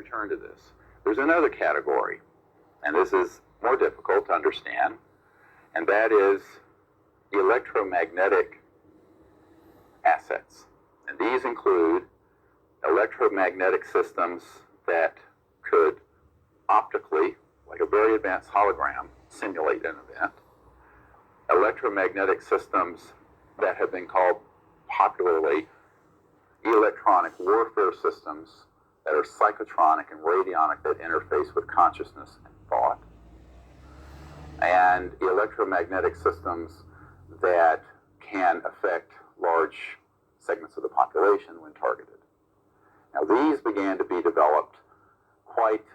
return to this, there's another category, and this is more difficult to understand, and that is electromagnetic assets. And these include electromagnetic systems that could optically, like a very advanced hologram, simulate an event. Electromagnetic systems that have been called popularly electronic warfare systems that are psychotronic and radionic, that interface with consciousness and thought. And electromagnetic systems that can affect large segments of the population when targeted. Now, these began to be developed quite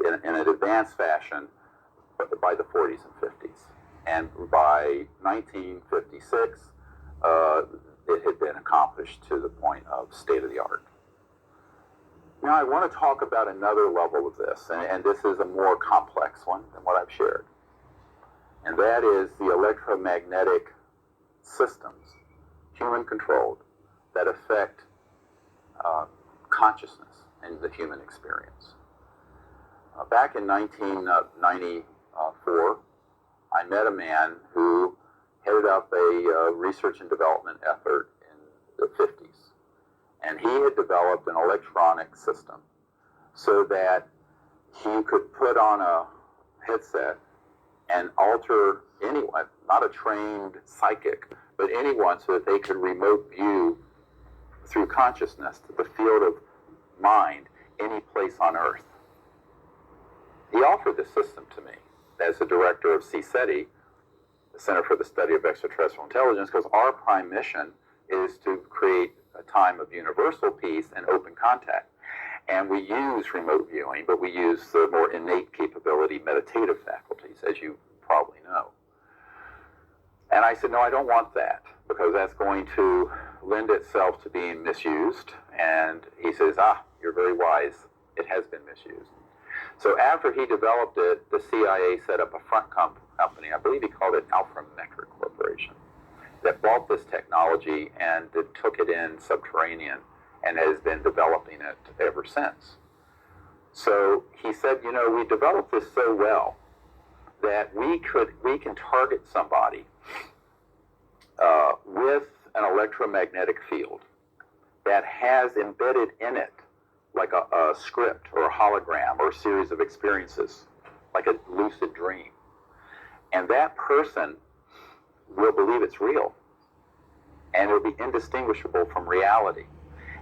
in an advanced fashion by the 40s and 50s. And by 1956, it had been accomplished to the point of state-of-the-art. Now, I want to talk about another level of this, and this is a more complex one than what I've shared. And that is the electromagnetic systems, human-controlled, that affect consciousness and the human experience. Back in 1994, I met a man who headed up a research and development effort in the 50s. And he had developed an electronic system so that he could put on a headset and alter anyone, not a trained psychic, but anyone, so that they could remote view through consciousness to the field of mind any place on Earth. He offered this system to me as the director of CSETI, the Center for the Study of Extraterrestrial Intelligence, because our prime mission is to create a time of universal peace and open contact. And we use remote viewing, but we use the more innate capability, meditative faculties, as you probably know. And I said, no, I don't want that, because that's going to lend itself to being misused. And he says, you're very wise. It has been misused. So after he developed it, the CIA set up a front company, I believe he called it Electromagnetic Corporation, that bought this technology and took it in subterranean and has been developing it ever since. So he said, we developed this so well that we can target somebody with an electromagnetic field that has embedded in it like a script or a hologram or a series of experiences, like a lucid dream. And that person will believe it's real, and it'll be indistinguishable from reality.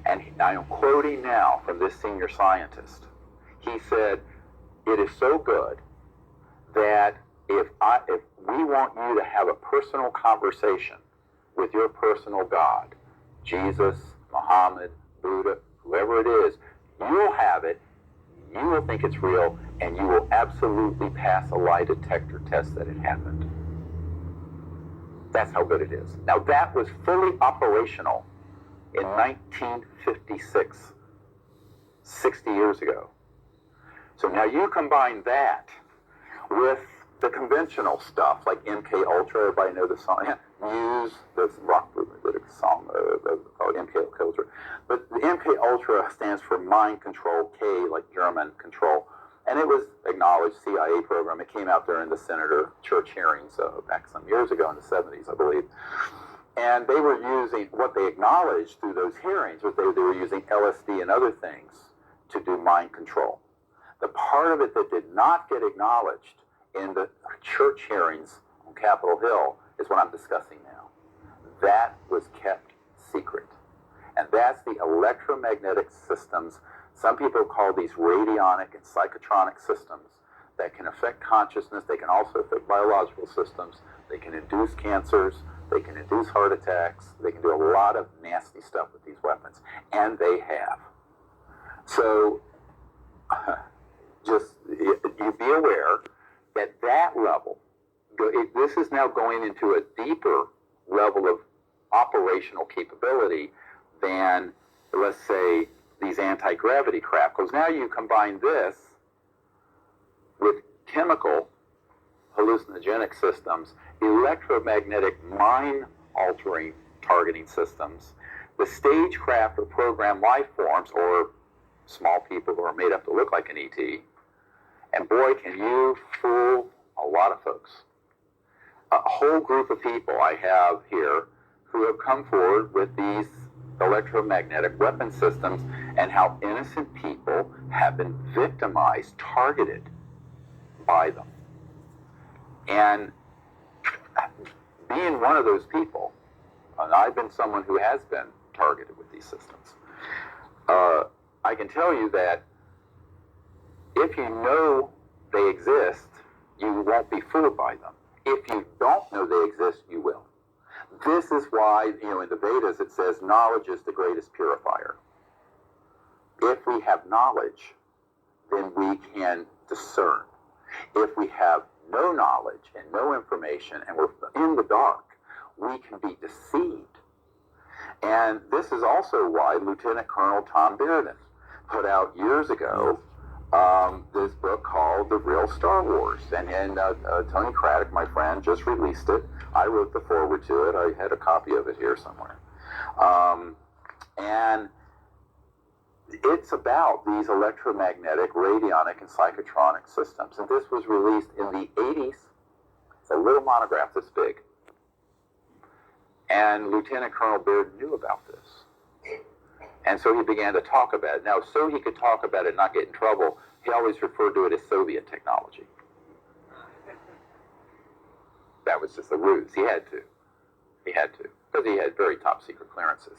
And I am quoting now from this senior scientist. He said, it is so good that if we want you to have a personal conversation with your personal God, Jesus, Muhammad, Buddha, whoever it is, you'll have it, you will think it's real, and you will absolutely pass a lie detector test that it happened. That's how good it is. Now, that was fully operational in 1956, 60 years ago. So now you combine that with the conventional stuff like MK Ultra. Everybody know the song? Yeah, Muse, the rock group, the song called MK Ultra. But the MK Ultra stands for mind control, K like German control. And it was acknowledged CIA program. It came out during the Senator Church hearings back some years ago in the 70s, I believe. And they were using, what they acknowledged through those hearings was they were using LSD and other things to do mind control. The part of it that did not get acknowledged in the church hearings on Capitol Hill is what I'm discussing now. That was kept secret. And that's the electromagnetic systems. Some people call these radionic and psychotronic systems that can affect consciousness. They can also affect biological systems. They can induce cancers. They can induce heart attacks. They can do a lot of nasty stuff with these weapons. And they have. So just you be aware that that level, this is now going into a deeper level of operational capability than, let's say, these anti-gravity crap. Because now you combine this with chemical hallucinogenic systems, electromagnetic mind-altering targeting systems, the stagecraft or program life forms, or small people who are made up to look like an ET. And boy, can you fool a lot of folks. A whole group of people I have here who have come forward with these electromagnetic weapon systems, and how innocent people have been victimized, targeted by them. And being one of those people, and I've been someone who has been targeted with these systems, I can tell you that if you know they exist, you won't be fooled by them. If you don't know they exist, you will. This is why, in the Vedas it says knowledge is the greatest purifier. If we have knowledge, then we can discern. If we have no knowledge and no information and we're in the dark, we can be deceived. And this is also why Lieutenant Colonel Tom Bearden put out years ago this book called The Real Star Wars. And Tony Craddock, my friend, just released it. I wrote the foreword to it. I had a copy of it here somewhere. And it's about these electromagnetic, radionic, and psychotronic systems. And this was released in the 80s. It's a little monograph this big. And Lieutenant Colonel Bearden knew about this. And so he began to talk about it. Now, so he could talk about it and not get in trouble, he always referred to it as Soviet technology. That was just a ruse. He had to. Because he had very top secret clearances.